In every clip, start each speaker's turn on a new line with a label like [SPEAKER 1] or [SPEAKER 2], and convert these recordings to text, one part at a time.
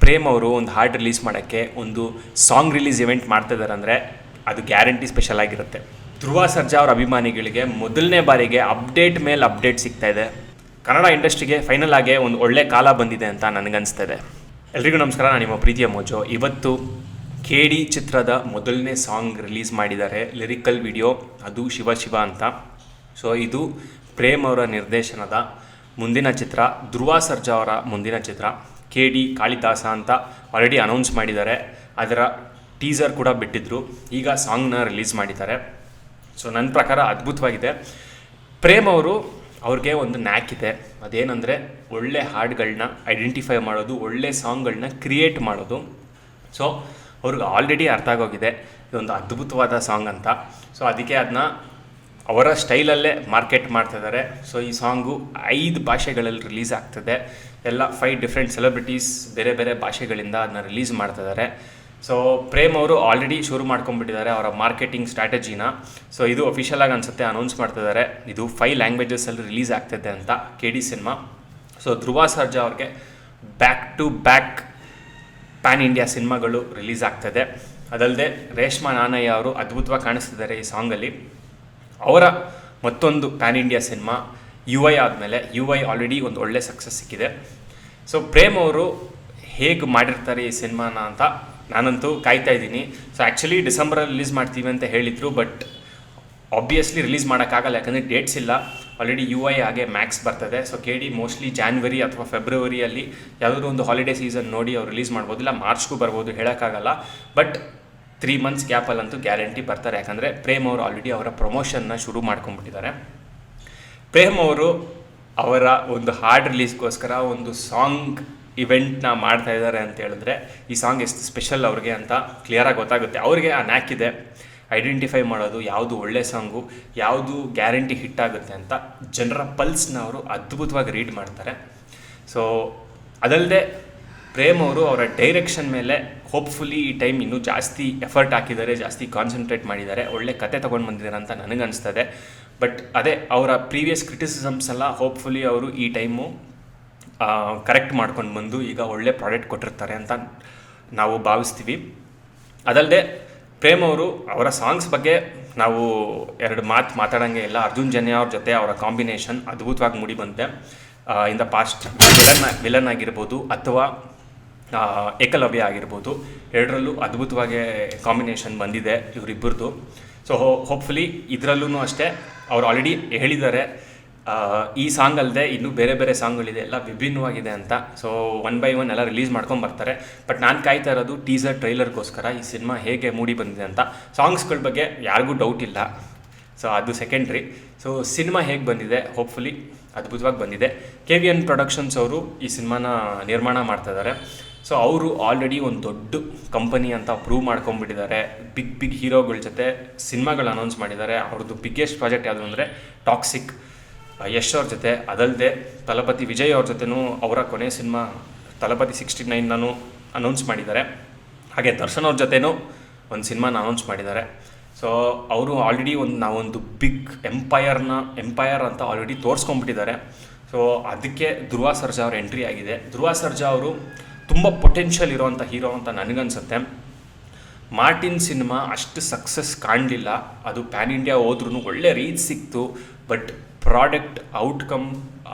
[SPEAKER 1] ಪ್ರೇಮ್ ಅವರು ಒಂದು ಹಾಡ್ ರಿಲೀಸ್ ಮಾಡೋಕ್ಕೆ ಒಂದು ಸಾಂಗ್ ರಿಲೀಸ್ ಇವೆಂಟ್ ಮಾಡ್ತಿದ್ದಾರೆ ಅಂದರೆ ಅದು ಗ್ಯಾರಂಟಿ ಸ್ಪೆಷಲ್ ಆಗಿರುತ್ತೆ. ಧ್ರುವ ಸರ್ಜಾ ಅವರ ಅಭಿಮಾನಿಗಳಿಗೆ ಮೊದಲನೇ ಬಾರಿಗೆ ಅಪ್ಡೇಟ್ ಮೇಲೆ ಅಪ್ಡೇಟ್ ಸಿಗ್ತಾ ಇದೆ. ಕನ್ನಡ ಇಂಡಸ್ಟ್ರಿಗೆ ಫೈನಲ್ ಆಗಿ ಒಂದು ಒಳ್ಳೆ ಕಾಲ ಬಂದಿದೆ ಅಂತ ನನಗನ್ನಿಸ್ತದೆ. ಎಲ್ರಿಗೂ ನಮಸ್ಕಾರ, ನಾನು ನಿಮ್ಮ ಪ್ರೀತಿಯ ಮೋಜೋ. ಇವತ್ತು KD ಚಿತ್ರದ ಮೊದಲನೇ ಸಾಂಗ್ ರಿಲೀಸ್ ಮಾಡಿದ್ದಾರೆ, ಲಿರಿಕಲ್ ವಿಡಿಯೋ, ಅದು ಶಿವ ಶಿವ ಅಂತ. ಸೊ ಇದು ಪ್ರೇಮ್ ಅವರ ನಿರ್ದೇಶನದ ಮುಂದಿನ ಚಿತ್ರ, ಧ್ರುವ ಸರ್ಜಾ ಅವರ ಮುಂದಿನ ಚಿತ್ರ. KD ಕಾಳಿದಾಸ ಅಂತ ಆಲ್ರೆಡಿ ಅನೌನ್ಸ್ ಮಾಡಿದ್ದಾರೆ, ಅದರ ಟೀಸರ್ ಕೂಡ ಬಿಟ್ಟಿದ್ದರು. ಈಗ ಸಾಂಗ್ನ ರಿಲೀಸ್ ಮಾಡಿದ್ದಾರೆ. ಸೊ ನನ್ನ ಪ್ರಕಾರ ಅದ್ಭುತವಾಗಿದೆ. ಪ್ರೇಮ್ ಅವರು ಅವ್ರಿಗೆ ಒಂದು ನ್ಯಾಕ್ ಇದೆ, ಅದೇನೆಂದರೆ ಒಳ್ಳೆ ಹಾಡುಗಳನ್ನ ಐಡೆಂಟಿಫೈ ಮಾಡೋದು, ಒಳ್ಳೆ ಸಾಂಗ್ಗಳನ್ನ ಕ್ರಿಯೇಟ್ ಮಾಡೋದು. ಸೊ ಅವ್ರಿಗೆ ಆಲ್ರೆಡಿ ಅರ್ಥ ಆಗೋಗಿದೆ ಇದೊಂದು ಅದ್ಭುತವಾದ ಸಾಂಗ್ ಅಂತ. ಸೊ ಅದಕ್ಕೆ ಅದನ್ನ ಅವರ ಸ್ಟೈಲಲ್ಲೇ ಮಾರ್ಕೆಟ್ ಮಾಡ್ತಿದ್ದಾರೆ. ಸೊ ಈ ಸಾಂಗು 5 ಭಾಷೆಗಳಲ್ಲಿ ರಿಲೀಸ್ ಆಗ್ತದೆ. ಎಲ್ಲ 5 ಡಿಫ್ರೆಂಟ್ ಸೆಲೆಬ್ರಿಟೀಸ್ ಬೇರೆ ಬೇರೆ ಭಾಷೆಗಳಿಂದ ಅದನ್ನ ರಿಲೀಸ್ ಮಾಡ್ತಿದ್ದಾರೆ. ಸೊ ಪ್ರೇಮ್ ಅವರು ಆಲ್ರೆಡಿ ಶುರು ಮಾಡ್ಕೊಂಡ್ಬಿಟ್ಟಿದ್ದಾರೆ ಅವರ ಮಾರ್ಕೆಟಿಂಗ್ ಸ್ಟ್ರಾಟಜಿನ. ಸೊ ಇದು ಅಫಿಷಿಯಲ್ ಆಗಿ ಅನಿಸುತ್ತೆ ಅನೌನ್ಸ್ ಮಾಡ್ತಿದ್ದಾರೆ. ಇದು 5 ಲ್ಯಾಂಗ್ವೇಜಸಲ್ಲಿ ರಿಲೀಸ್ ಆಗ್ತಿದೆ ಅಂತ KD ಸಿನಿಮಾ. ಸೊ ಧ್ರುವ ಸರ್ಜಾ ಅವ್ರಿಗೆ back to back pan India ಸಿನಿಮಾಗಳು ರಿಲೀಸ್ ಆಗ್ತದೆ. ಅದಲ್ಲದೆ ರೇಷ್ಮಾ ನಾನಯ್ಯ ಅವರು ಅದ್ಭುತವಾಗಿ ಕಾಣಿಸ್ತಿದ್ದಾರೆ ಈ ಸಾಂಗಲ್ಲಿ. ಅವರ ಮತ್ತೊಂದು ಪ್ಯಾನ್ ಇಂಡಿಯಾ ಸಿನಿಮಾ UI ಆದಮೇಲೆ UI ಆಲ್ರೆಡಿ ಒಂದು ಒಳ್ಳೆ ಸಕ್ಸಸ್ ಸಿಕ್ಕಿದೆ. ಸೊ ಪ್ರೇಮ್ ಅವರು ಹೇಗೆ ಮಾಡಿರ್ತಾರೆ ಈ ಸಿನಿಮಾನ ಅಂತ ನಾನಂತೂ ಕಾಯ್ತಾ ಇದ್ದೀನಿ. ಸೊ ಆ್ಯಕ್ಚುಲಿ ಡಿಸೆಂಬರಲ್ಲಿ ರಿಲೀಸ್ ಮಾಡ್ತೀವಿ ಅಂತ ಹೇಳಿದರು, ಬಟ್ ಆಬ್ವಿಯಸ್ಲಿ ರಿಲೀಸ್ ಮಾಡೋಕ್ಕಾಗಲ್ಲ, ಯಾಕಂದರೆ ಡೇಟ್ಸ್ ಇಲ್ಲ. ಆಲ್ರೆಡಿ UI ಹಾಗೆ ಮ್ಯಾಕ್ಸ್ ಬರ್ತದೆ. ಸೊ KD ಮೋಸ್ಟ್ಲಿ ಜಾನ್ವರಿ ಅಥವಾ ಫೆಬ್ರವರಿಯಲ್ಲಿ ಯಾವುದಾದ್ರೂ ಒಂದು ಹಾಲಿಡೇ ಸೀಸನ್ ನೋಡಿ ಅವ್ರು ರಿಲೀಸ್ ಮಾಡ್ಬೋದು, ಇಲ್ಲ ಮಾರ್ಚ್ಗೂ ಬರ್ಬೋದು, ಹೇಳೋಕ್ಕಾಗಲ್ಲ. ಬಟ್ 3 ಮಂತ್ಸ್ ಗ್ಯಾಪಲ್ಲಂತೂ ಗ್ಯಾರಂಟಿ ಬರ್ತಾರೆ, ಯಾಕಂದರೆ ಪ್ರೇಮ್ ಅವರು ಆಲ್ರೆಡಿ ಅವರ ಪ್ರಮೋಷನ್ನ ಶುರು ಮಾಡ್ಕೊಂಡ್ಬಿಟ್ಟಿದ್ದಾರೆ. ಪ್ರೇಮ್ ಅವರು ಅವರ ಒಂದು ಹಾಡ್ ರಿಲೀಸ್ಗೋಸ್ಕರ ಒಂದು ಸಾಂಗ್ ಇವೆಂಟ್ನ ಮಾಡ್ತಾ ಇದ್ದಾರೆ ಅಂತ ಹೇಳಿದ್ರೆ ಈ ಸಾಂಗ್ ಎಷ್ಟು ಸ್ಪೆಷಲ್ ಅವ್ರಿಗೆ ಅಂತ ಕ್ಲಿಯರಾಗಿ ಗೊತ್ತಾಗುತ್ತೆ. ಅವ್ರಿಗೆ ಆ ನ್ಯಾಕ್ ಇದೆ ಐಡೆಂಟಿಫೈ ಮಾಡೋದು, ಯಾವುದು ಒಳ್ಳೆ ಸಾಂಗು, ಯಾವುದು ಗ್ಯಾರಂಟಿ ಹಿಟ್ ಆಗುತ್ತೆ ಅಂತ ಜನರ ಪಲ್ಸ್ನ ಅವರು ಅದ್ಭುತವಾಗಿ ರೀಡ್ ಮಾಡ್ತಾರೆ. ಸೊ ಅದಲ್ಲದೆ ಪ್ರೇಮ್ ಅವರು ಅವರ ಡೈರೆಕ್ಷನ್ ಮೇಲೆ ಹೋಪ್ಫುಲಿ ಈ ಟೈಮ್ ಇನ್ನೂ ಜಾಸ್ತಿ ಎಫರ್ಟ್ ಹಾಕಿದ್ದಾರೆ, ಜಾಸ್ತಿ ಕಾನ್ಸಂಟ್ರೇಟ್ ಮಾಡಿದ್ದಾರೆ, ಒಳ್ಳೆ ಕತೆ ತೊಗೊಂಡು ಬಂದಿದ್ದಾರೆ ಅಂತ ನನಗನ್ನಿಸ್ತದೆ. ಬಟ್ ಅದೇ ಅವರ ಪ್ರೀವಿಯಸ್ ಕ್ರಿಟಿಸಿಸಮ್ಸ್ ಎಲ್ಲ ಹೋಪ್ಫುಲಿ ಅವರು ಈ ಟೈಮು ಕರೆಕ್ಟ್ ಮಾಡ್ಕೊಂಡು ಬಂದು ಈಗ ಒಳ್ಳೆ ಪ್ರಾಡಕ್ಟ್ ಕೊಟ್ಟಿರ್ತಾರೆ ಅಂತ ನಾವು ಭಾವಿಸ್ತೀವಿ. ಅದಲ್ಲದೆ ಪ್ರೇಮ್ ಅವರು ಅವರ ಸಾಂಗ್ಸ್ ಬಗ್ಗೆ ನಾವು 2 ಮಾತಾಡೋಂಗೆ ಇಲ್ಲ. ಅರ್ಜುನ್ ಜನ್ಯ ಅವ್ರ ಜೊತೆ ಅವರ ಕಾಂಬಿನೇಷನ್ ಅದ್ಭುತವಾಗಿ ಮೂಡಿ ಬಂತೆ. ಇನ್ ದ ಪಾಸ್ಟ್ ವಿಲನ್ ಆಗಿರ್ಬೋದು ಅಥವಾ ಏಕಲವ್ಯ ಆಗಿರ್ಬೋದು, 2ರಲ್ಲೂ ಅದ್ಭುತವಾಗಿ ಕಾಂಬಿನೇಷನ್ ಬಂದಿದೆ ಇವರಿಬ್ಬರದು. ಸೊ ಹೋಪ್ಫುಲಿ ಇದರಲ್ಲೂ ಅಷ್ಟೇ ಅವ್ರು ಆಲ್ರೆಡಿ ಹೇಳಿದ್ದಾರೆ ಈ ಸಾಂಗ್ ಅಲ್ಲದೆ ಇನ್ನೂ ಬೇರೆ ಬೇರೆ ಸಾಂಗ್ಗಳಿದೆ, ಎಲ್ಲ ವಿಭಿನ್ನವಾಗಿದೆ ಅಂತ. ಸೊ 1 by 1 ಎಲ್ಲ ರಿಲೀಸ್ ಮಾಡ್ಕೊಂಡು ಬರ್ತಾರೆ. ಬಟ್ ನಾನು ಕಾಯ್ತಾ ಇರೋದು ಟೀಸರ್ ಟ್ರೈಲರ್ಗೋಸ್ಕರ ಈ ಸಿನಿಮಾ ಹೇಗೆ ಮೂಡಿ ಬಂದಿದೆ ಅಂತ. ಸಾಂಗ್ಸ್ಗಳ ಬಗ್ಗೆ ಯಾರಿಗೂ ಡೌಟ್ ಇಲ್ಲ, ಸೊ ಅದು ಸೆಕೆಂಡ್ರಿ. ಸೊ ಸಿನಿಮಾ ಹೇಗೆ ಬಂದಿದೆ, ಹೋಪ್ಫುಲಿ ಅದ್ಭುತವಾಗಿ ಬಂದಿದೆ. KVN ಪ್ರೊಡಕ್ಷನ್ಸ್ ಅವರು ಈ ಸಿನಿಮಾನ ನಿರ್ಮಾಣ ಮಾಡ್ತಾಯಿದ್ದಾರೆ. ಸೊ ಅವರು ಆಲ್ರೆಡಿ ಒಂದು ದೊಡ್ಡ ಕಂಪನಿ ಅಂತ ಪ್ರೂವ್ ಮಾಡ್ಕೊಂಡ್ಬಿಟ್ಟಿದ್ದಾರೆ. ಬಿಗ್ ಹೀರೋಗಳ ಜೊತೆ ಸಿನಿಮಾಗಳು ಅನೌನ್ಸ್ ಮಾಡಿದ್ದಾರೆ. ಅವ್ರದ್ದು ಬಿಗ್ಗೆಸ್ಟ್ ಪ್ರಾಜೆಕ್ಟ್ ಯಾವುದು ಅಂದರೆ ಟಾಕ್ಸಿಕ್, ಯಶ್ ಅವ್ರ ಜೊತೆ. ಅದಲ್ಲದೆ ತಲಪತಿ ವಿಜಯ್ ಅವ್ರ ಜೊತೆನೂ ಅವರ ಕೊನೆ ಸಿನಿಮಾ ತಲಪತಿ 69 ಅನೌನ್ಸ್ ಮಾಡಿದ್ದಾರೆ. ಹಾಗೆ ದರ್ಶನ್ ಅವ್ರ ಜೊತೆನೂ ಒಂದು ಸಿನಿಮಾನ ಅನೌನ್ಸ್ ಮಾಡಿದ್ದಾರೆ. ಸೊ ಅವರು ಆಲ್ರೆಡಿ ನಾವೊಂದು ಬಿಗ್ ಎಂಪೈರ್ ಅಂತ ಆಲ್ರೆಡಿ ತೋರಿಸ್ಕೊಂಡ್ಬಿಟ್ಟಿದ್ದಾರೆ. ಸೊ ಅದಕ್ಕೆ ಧ್ರುವ ಸರ್ಜಾ ಅವ್ರ ಎಂಟ್ರಿ ಆಗಿದೆ. ಧ್ರುವ ಸರ್ಜಾ ಅವರು ತುಂಬ ಪೊಟೆನ್ಷಿಯಲ್ ಇರೋವಂಥ ಹೀರೋ ಅಂತ ನನಗನ್ಸುತ್ತೆ. ಮಾರ್ಟಿನ್ ಸಿನಿಮಾ ಅಷ್ಟು ಸಕ್ಸಸ್ ಕಾಣಲಿಲ್ಲ, ಅದು ಪ್ಯಾನ್ ಇಂಡಿಯಾ ಹೋದ್ರೂ ಒಳ್ಳೆ ರೀಚ್ ಸಿಕ್ತು. ಬಟ್ ಪ್ರಾಡಕ್ಟ್ ಔಟ್ಕಮ್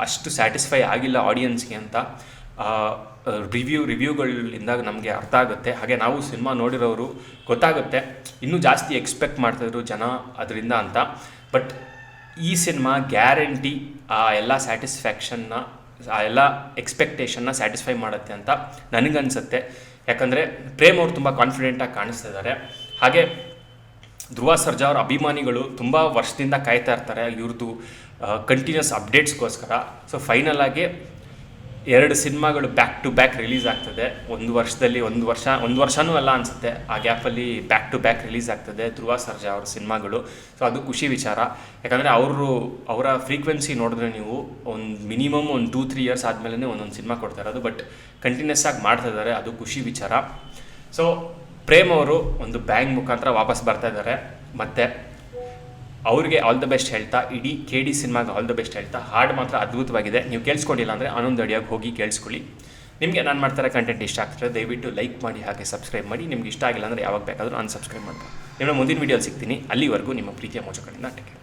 [SPEAKER 1] ಅಷ್ಟು ಸ್ಯಾಟಿಸ್ಫೈ ಆಗಿಲ್ಲ ಆಡಿಯನ್ಸ್ಗೆ ಅಂತ ರಿವ್ಯೂಗಳಿಂದ ನಮಗೆ ಅರ್ಥ ಆಗುತ್ತೆ. ಹಾಗೆ ನಾವು ಸಿನಿಮಾ ನೋಡಿರೋರು ಗೊತ್ತಾಗುತ್ತೆ, ಇನ್ನೂ ಜಾಸ್ತಿ ಎಕ್ಸ್ಪೆಕ್ಟ್ ಮಾಡ್ತಾಯಿದ್ರು ಜನ ಅದರಿಂದ ಅಂತ. ಬಟ್ ಈ ಸಿನಿಮಾ ಗ್ಯಾರಂಟಿ ಆ ಎಲ್ಲ ಸ್ಯಾಟಿಸ್ಫ್ಯಾಕ್ಷನ್ನ, ಆ ಎಲ್ಲ ಎಕ್ಸ್ಪೆಕ್ಟೇಷನ್ನ ಸ್ಯಾಟಿಸ್ಫೈ ಮಾಡುತ್ತೆ ಅಂತ ನನಗನ್ಸುತ್ತೆ. ಯಾಕಂದರೆ ಪ್ರೇಮ್ ಅವರು ತುಂಬ ಕಾನ್ಫಿಡೆಂಟಾಗಿ ಕಾಣಿಸ್ತಾ ಇದ್ದಾರೆ. ಹಾಗೆ ಧ್ರುವ ಸರ್ಜಾ ಅವರ ಅಭಿಮಾನಿಗಳು ತುಂಬ ವರ್ಷದಿಂದ ಕಾಯ್ತಾ ಇರ್ತಾರೆ ಇವ್ರದ್ದು ಕಂಟಿನ್ಯೂಸ್ ಅಪ್ಡೇಟ್ಸ್ಗೋಸ್ಕರ. ಸೊ ಫೈನಲ್ ಆಗಿ 2 ಸಿನಿಮಾಗಳು ಬ್ಯಾಕ್ ಟು ಬ್ಯಾಕ್ ರಿಲೀಸ್ ಆಗ್ತದೆ. ಒಂದು ವರ್ಷದಲ್ಲಿ ಒಂದು ವರ್ಷನೂ ಅಲ್ಲ ಅನಿಸುತ್ತೆ, ಆ ಗ್ಯಾಪಲ್ಲಿ ಬ್ಯಾಕ್ ಟು ಬ್ಯಾಕ್ ರಿಲೀಸ್ ಆಗ್ತದೆ ಧ್ರುವ ಸರ್ಜಾ ಅವ್ರ ಸಿನಿಮಾಗಳು. ಸೊ ಅದು ಖುಷಿ ವಿಚಾರ. ಯಾಕಂದರೆ ಅವರ ಫ್ರೀಕ್ವೆನ್ಸಿ ನೋಡಿದ್ರೆ ನೀವು ಮಿನಿಮಮ್ 2-3 ಇಯರ್ಸ್ ಆದಮೇಲೆ ಒಂದೊಂದು ಸಿನಿಮಾ ಕೊಡ್ತಾ ಇರೋದು. ಬಟ್ ಕಂಟಿನ್ಯೂಸ್ ಆಗಿ ಮಾಡ್ತಾ ಇದ್ದಾರೆ, ಅದು ಖುಷಿ ವಿಚಾರ. ಸೊ ಪ್ರೇಮ್ ಅವರು ಒಂದು ಬ್ಯಾಂಗ್ ಮುಖಾಂತರ ವಾಪಸ್ ಬರ್ತಾ ಇದ್ದಾರೆ. ಮತ್ತು ಅವ್ರಿಗೆ ಆಲ್ ದ ಬೆಸ್ಟ್ ಹೇಳ್ತಾ, ಇಡೀ KD ಸಿನಿಮಾಗೆ ಆಲ್ ದ ಬೆಸ್ಟ್ ಹೇಳ್ತಾ, ಹಾಡು ಮಾತ್ರ ಅದ್ಭುತವಾಗಿದೆ. ನೀವು ಕೇಳಿಸ್ಕೊಂಡಿಲ್ಲ ಅಂದರೆ ಆನಂದ್ ಅಡಿಯಾಗಿ ಹೋಗಿ ಕೇಳಿಸ್ಕೊಳ್ಳಿ. ನಿಮಗೆ ನಾನು ಮಾಡ್ತಾರೆ ಕಂಟೆಂಟ್ ಇಷ್ಟ ಆಗ್ತಿದ್ರೆ ದಯವಿಟ್ಟು ಲೈಕ್ ಮಾಡಿ ಹಾಗೆ ಸಬ್ಸ್ಕ್ರೈಬ್ ಮಾಡಿ. ನಿಮ್ಗೆ ಇಷ್ಟ ಆಗಿಲ್ಲ ಅಂದರೆ ಯಾವಾಗ ಬೇಕಾದರೂ ಅನ್ಸಬ್ಸ್ಕ್ರೈಬ್ ಮಾಡ್ಬೋದು. ನಿಮ್ಮ ಮುಂದಿನ ವೀಡಿಯೋಲಿ ಸಿಗ್ತೀನಿ. ಅಲ್ಲಿವರೆಗೂ ನಿಮ್ಮ ಪ್ರೀತಿಯ ಮೋಚಕರಿಂದ ಟೇಕ್ ಕೇರ್.